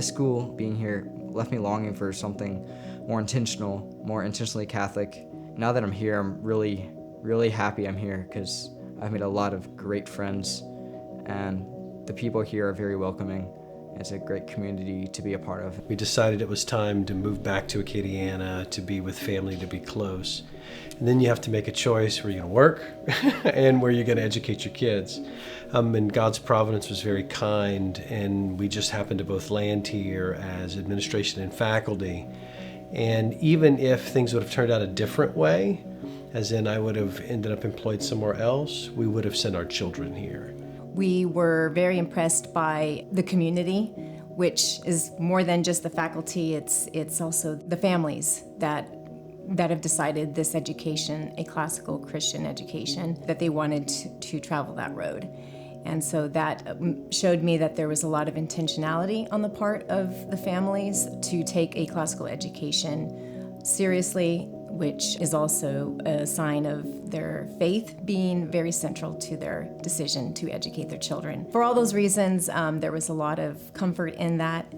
This school, being here, left me longing for something more intentional, more intentionally Catholic. Now that I'm here, I'm really, really happy I'm here because I've made a lot of great friends, and the people here are very welcoming. It's a great community to be a part of. We decided it was time to move back to Acadiana, to be with family, to be close. And then you have to make a choice where you're going to work and where you're going to educate your kids. And God's providence was very kind, and we just happened to both land here as administration and faculty. And even if things would have turned out a different way, as in I would have ended up employed somewhere else, we would have sent our children here. We were very impressed by the community, which is more than just the faculty. It's also the families that have decided this education, a classical Christian education, that they wanted to travel that road. And so that showed me that there was a lot of intentionality on the part of the families to take a classical education seriously, which is also a sign of their faith being very central to their decision to educate their children. For all those reasons, there was a lot of comfort in that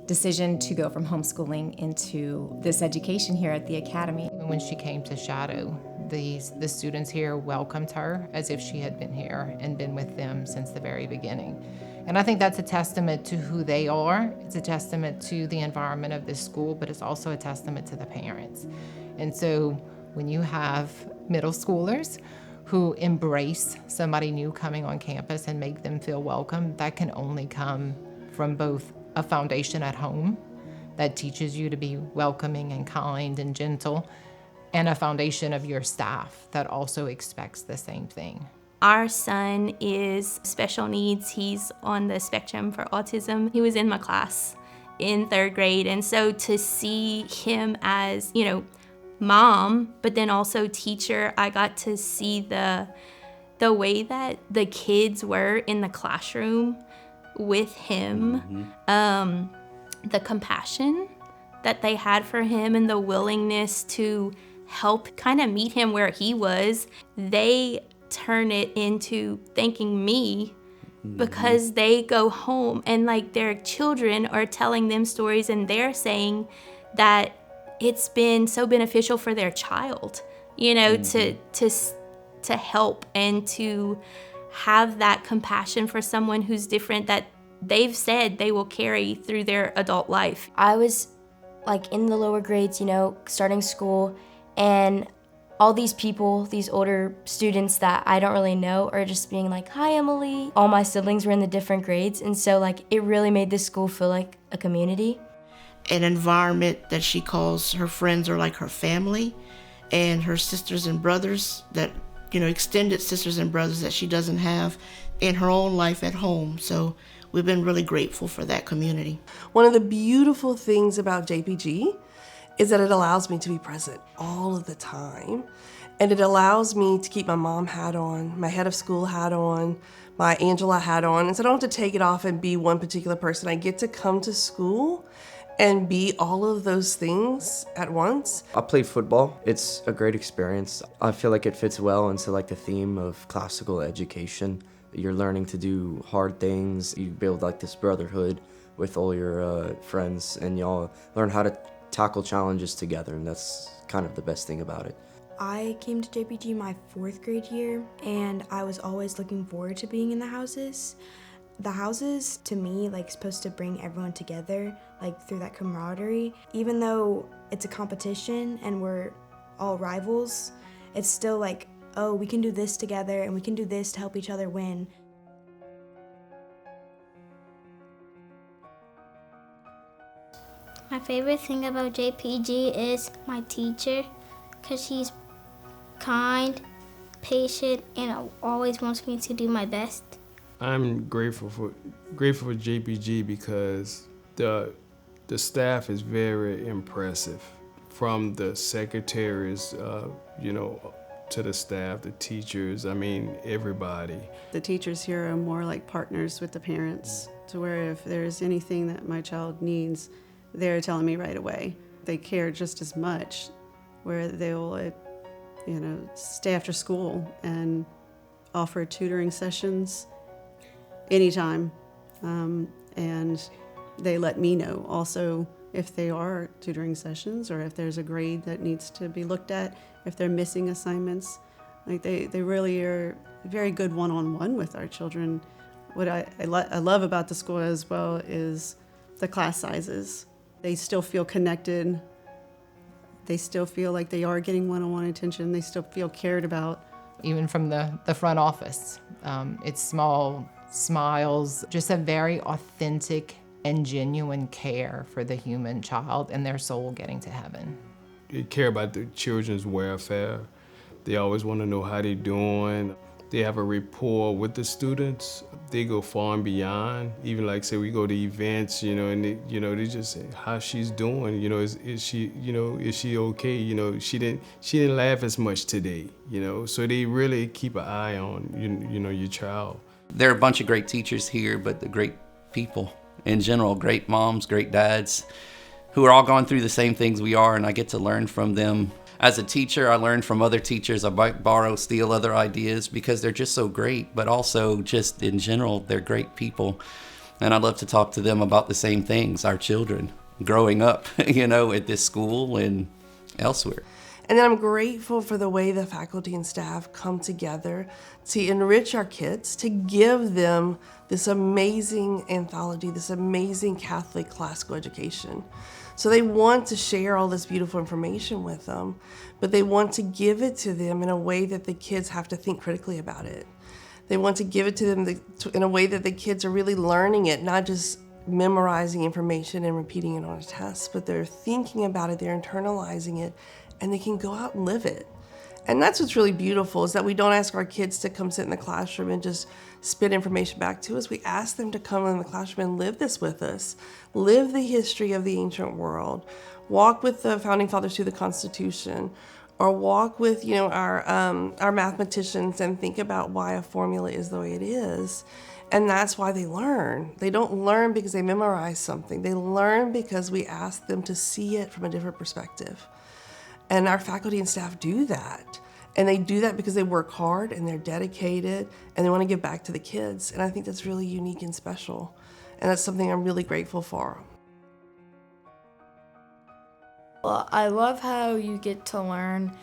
decision to go from homeschooling into this education here at the Academy. When she came to Shadow, the students here welcomed her as if she had been here and been with them since the very beginning. And I think that's a testament to who they are. It's a testament to the environment of this school, but it's also a testament to the parents. And so when you have middle schoolers who embrace somebody new coming on campus and make them feel welcome, that can only come from both a foundation at home that teaches you to be welcoming and kind and gentle, and a foundation of your staff that also expects the same thing. Our son is special needs. He's on the spectrum for autism. He was in my class in 3rd grade, and so to see him as, mom, but then also teacher, I got to see the way that the kids were in the classroom with him, the compassion that they had for him and the willingness to help kind of meet him where he was. They turn it into thanking me because they go home and their children are telling them stories and they're saying that it's been so beneficial for their child, to help and to have that compassion for someone who's different that they've said they will carry through their adult life. I was in the lower grades, starting school, and all these people, these older students that I don't really know are just being like, "Hi, Emily." All my siblings were in the different grades, and so it really made this school feel like a community. An environment that she calls her friends are like her family, and her sisters and brothers that, extended sisters and brothers that she doesn't have in her own life at home. So we've been really grateful for that community. One of the beautiful things about JPG is that it allows me to be present all of the time. And it allows me to keep my mom hat on, my head of school hat on, my Angela hat on. And so I don't have to take it off and be one particular person. I get to come to school and be all of those things at once. I played football. It's a great experience. I feel like it fits well into the theme of classical education. You're learning to do hard things. You build this brotherhood with all your friends, and y'all learn how to tackle challenges together, and that's kind of the best thing about it. I came to JPG my 4th grade year, and I was always looking forward to being in the houses. The houses, to me, supposed to bring everyone together, through that camaraderie. Even though it's a competition and we're all rivals, it's still oh, we can do this together and we can do this to help each other win. My favorite thing about JPG is my teacher, because she's kind, patient, and always wants me to do my best. I'm grateful for JPG because the staff is very impressive, from the secretaries, to the staff, the teachers, everybody. The teachers here are more like partners with the parents, to where if there's anything that my child needs, they're telling me right away. They care just as much, where they'll, stay after school and offer tutoring sessions anytime. And They let me know also if they are tutoring sessions or if there's a grade that needs to be looked at, if they're missing assignments. Like they really are very good one-on-one with our children. What I love about the school as well is the class sizes. They still feel connected. They still feel like they are getting one-on-one attention. They still feel cared about. Even from the front office, it's small smiles, just a very authentic and genuine care for the human child and their soul getting to heaven. They care about the children's welfare. They always want to know how they're doing. They have a rapport with the students. They go far and beyond. Even like say we go to events, and they just say how she's doing. Is she okay? She didn't laugh as much today. So they really keep an eye on your child. There are a bunch of great teachers here, but the great people in general, great moms, great dads, who are all going through the same things we are, and I get to learn from them. As a teacher, I learn from other teachers. I might borrow, steal other ideas because they're just so great, but also just in general, they're great people. And I love to talk to them about the same things, our children growing up, at this school and elsewhere. And then I'm grateful for the way the faculty and staff come together to enrich our kids, to give them this amazing anthology, this amazing Catholic classical education. So they want to share all this beautiful information with them, but they want to give it to them in a way that the kids have to think critically about it. They want to give it to them in a way that the kids are really learning it, not just memorizing information and repeating it on a test, but they're thinking about it, they're internalizing it, and they can go out and live it. And that's what's really beautiful, is that we don't ask our kids to come sit in the classroom and just spit information back to us. We ask them to come in the classroom and live this with us. Live the history of the ancient world. Walk with the Founding Fathers through the Constitution. Or walk with, our mathematicians and think about why a formula is the way it is. And that's why they learn. They don't learn because they memorize something. They learn because we ask them to see it from a different perspective. And our faculty and staff do that. And they do that because they work hard and they're dedicated and they want to give back to the kids. And I think that's really unique and special. And that's something I'm really grateful for. Well, I love how you get to learn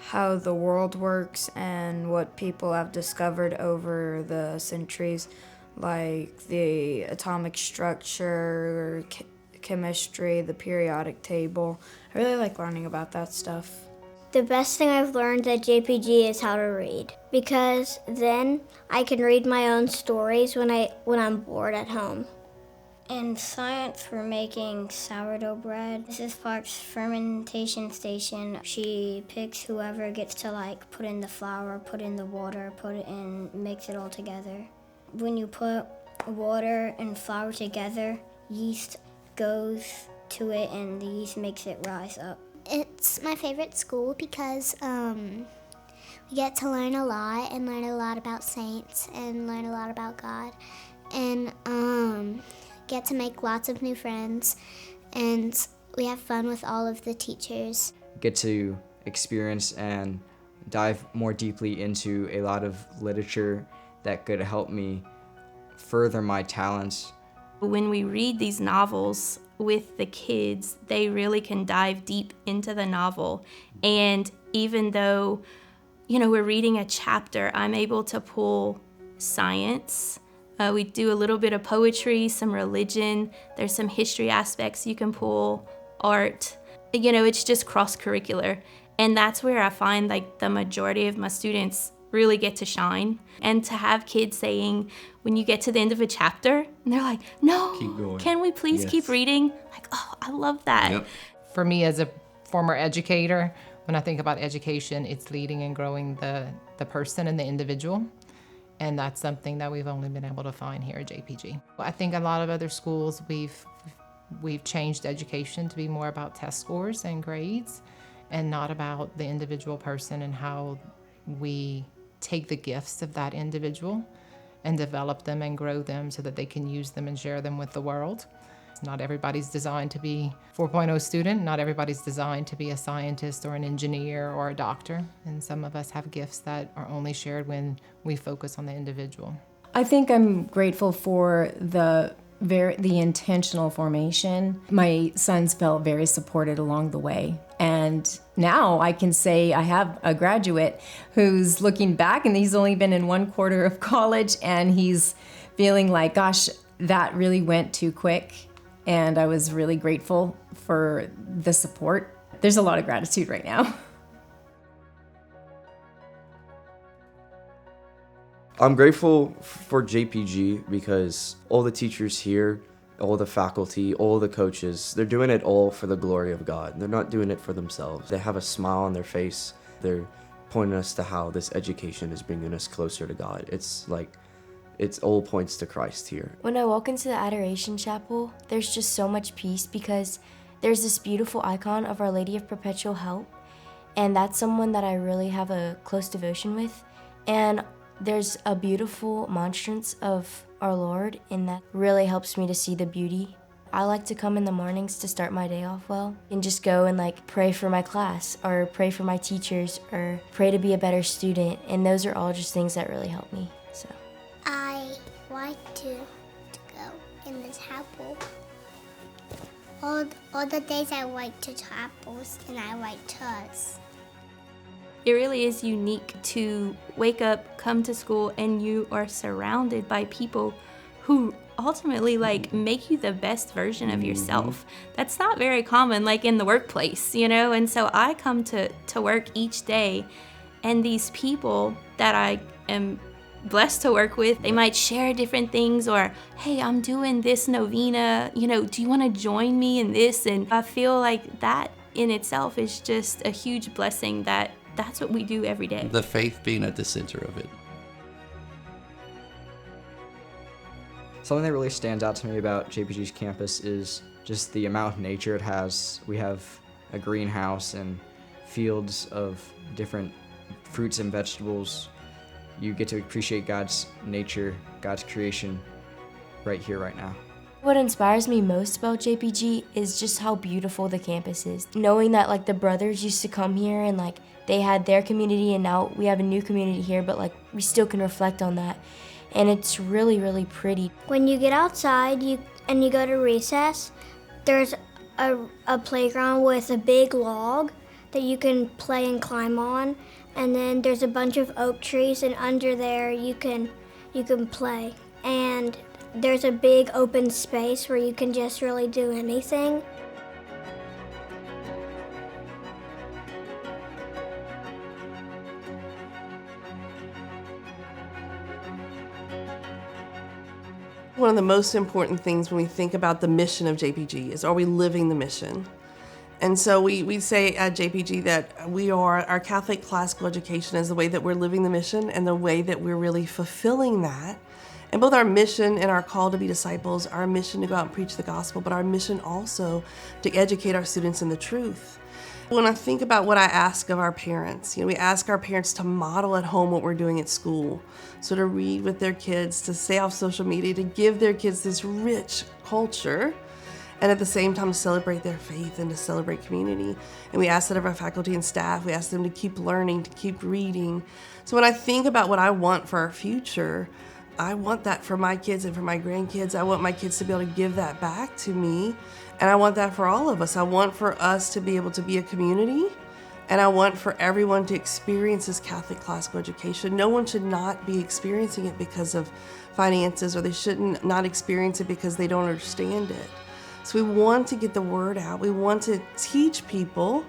how the world works and what people have discovered over the centuries, like the atomic structure, chemistry, the periodic table. I really like learning about that stuff. The best thing I've learned at JPG is how to read, because then I can read my own stories when I'm bored at home. In science, we're making sourdough bread. Mrs. Park's fermentation station. She picks whoever gets to put in the flour, put in the water, put it in, mix it all together. When you put water and flour together, yeast goes to it and the yeast makes it rise up. It's my favorite school because we get to learn a lot and learn a lot about saints and learn a lot about God and get to make lots of new friends, and we have fun with all of the teachers. Get to experience and dive more deeply into a lot of literature that could help me further my talents. When we read these novels with the kids, they really can dive deep into the novel. And even though, we're reading a chapter, I'm able to pull science. We do a little bit of poetry, some religion. There's some history aspects you can pull, art. It's just cross-curricular. And that's where I find the majority of my students really get to shine. And to have kids saying, when you get to the end of a chapter, and they're like, no, keep going. Can we please keep reading? I love that. Yep. For me as a former educator, when I think about education, it's leading and growing the person and the individual. And that's something that we've only been able to find here at JPG. I think a lot of other schools, we've changed education to be more about test scores and grades and not about the individual person and how we take the gifts of that individual and develop them and grow them so that they can use them and share them with the world. Not everybody's designed to be 4.0 student. Not everybody's designed to be a scientist or an engineer or a doctor. And some of us have gifts that are only shared when we focus on the individual. I think I'm grateful for the the intentional formation, my sons felt very supported along the way. And now I can say I have a graduate who's looking back, and he's only been in 1/4 of college, and he's feeling like, gosh, that really went too quick. And I was really grateful for the support. There's a lot of gratitude right now. I'm grateful for JPG because all the teachers here, all the faculty, all the coaches, they're doing it all for the glory of God. They're not doing it for themselves. They have a smile on their face. They're pointing us to how this education is bringing us closer to God. It's all points to Christ here. When I walk into the Adoration Chapel, there's just so much peace because there's this beautiful icon of Our Lady of Perpetual Help, and that's someone that I really have a close devotion with. And there's a beautiful monstrance of our Lord, and that really helps me to see the beauty. I like to come in the mornings to start my day off well and just go and pray for my class or pray for my teachers or pray to be a better student, and those are all just things that really help me. So I like to go in the chapel. All the days I like to chapels and I like church. It really is unique to wake up, come to school, and you are surrounded by people who ultimately make you the best version of yourself. That's not very common in the workplace, and so I come to work each day, and these people that I am blessed to work with, they might share different things, or hey, I'm doing this novena, do you want to join me in this? And I feel like that in itself is just a huge blessing that's what we do every day. The faith being at the center of it. Something that really stands out to me about JPG's campus is just the amount of nature it has. We have a greenhouse and fields of different fruits and vegetables. You get to appreciate God's nature, God's creation right here, right now. what inspires me most about JPG is just how beautiful the campus is. Knowing that the brothers used to come here and they had their community, and now we have a new community here, but we still can reflect on that. And it's really, really pretty. When you get outside and you go to recess, there's a playground with a big log that you can play and climb on. And then there's a bunch of oak trees, and under there you can play. And there's a big open space where you can just really do anything. One of the most important things when we think about the mission of JPG is, are we living the mission? And so we say at JPG that our Catholic classical education is the way that we're living the mission and the way that we're really fulfilling that. And both our mission and our call to be disciples, our mission to go out and preach the gospel, but our mission also to educate our students in the truth. When I think about what I ask of our parents, we ask our parents to model at home what we're doing at school. So to read with their kids, to stay off social media, to give their kids this rich culture, and at the same time to celebrate their faith and to celebrate community. And we ask that of our faculty and staff. We ask them to keep learning, to keep reading. So when I think about what I want for our future, I want that for my kids and for my grandkids. I want my kids to be able to give that back to me. And I want that for all of us. I want for us to be able to be a community. And I want for everyone to experience this Catholic classical education. No one should not be experiencing it because of finances, or they shouldn't not experience it because they don't understand it. So we want to get the word out. We want to teach people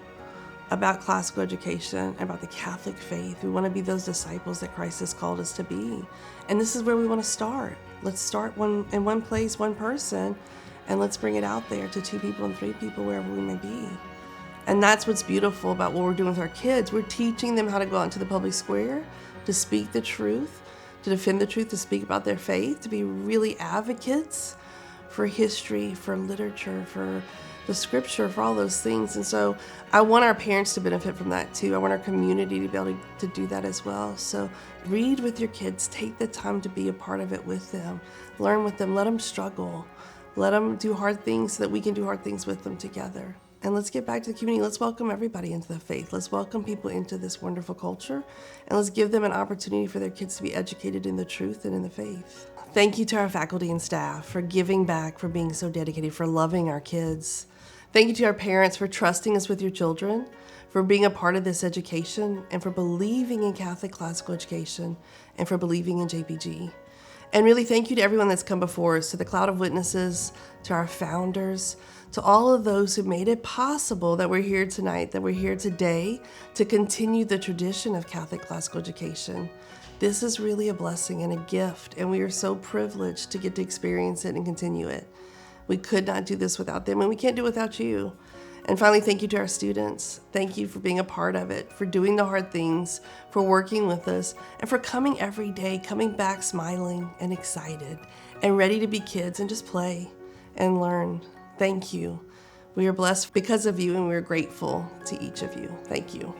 about classical education, about the Catholic faith. We want to be those disciples that Christ has called us to be. And this is where we want to start. Let's start in one place, one person, and let's bring it out there to 2 people and 3 people, wherever we may be. And that's what's beautiful about what we're doing with our kids. We're teaching them how to go out into the public square, to speak the truth, to defend the truth, to speak about their faith, to be really advocates for history, for literature, for the scripture, for all those things. And so I want our parents to benefit from that too. I want our community to be able to do that as well. So read with your kids, take the time to be a part of it with them, learn with them, let them struggle, let them do hard things so that we can do hard things with them together. And let's get back to the community. Let's welcome everybody into the faith. Let's welcome people into this wonderful culture, and let's give them an opportunity for their kids to be educated in the truth and in the faith. Thank you to our faculty and staff for giving back, for being so dedicated, for loving our kids. Thank you to our parents for trusting us with your children, for being a part of this education, and for believing in Catholic classical education, and for believing in JPG. And really thank you to everyone that's come before us, to the cloud of witnesses, to our founders, to all of those who made it possible that we're here tonight, that we're here today to continue the tradition of Catholic classical education. This is really a blessing and a gift, and we are so privileged to get to experience it and continue it. We could not do this without them, and we can't do it without you. And finally, thank you to our students. Thank you for being a part of it, for doing the hard things, for working with us, and for coming every day, coming back smiling and excited and ready to be kids and just play and learn. Thank you. We are blessed because of you, and we are grateful to each of you. Thank you.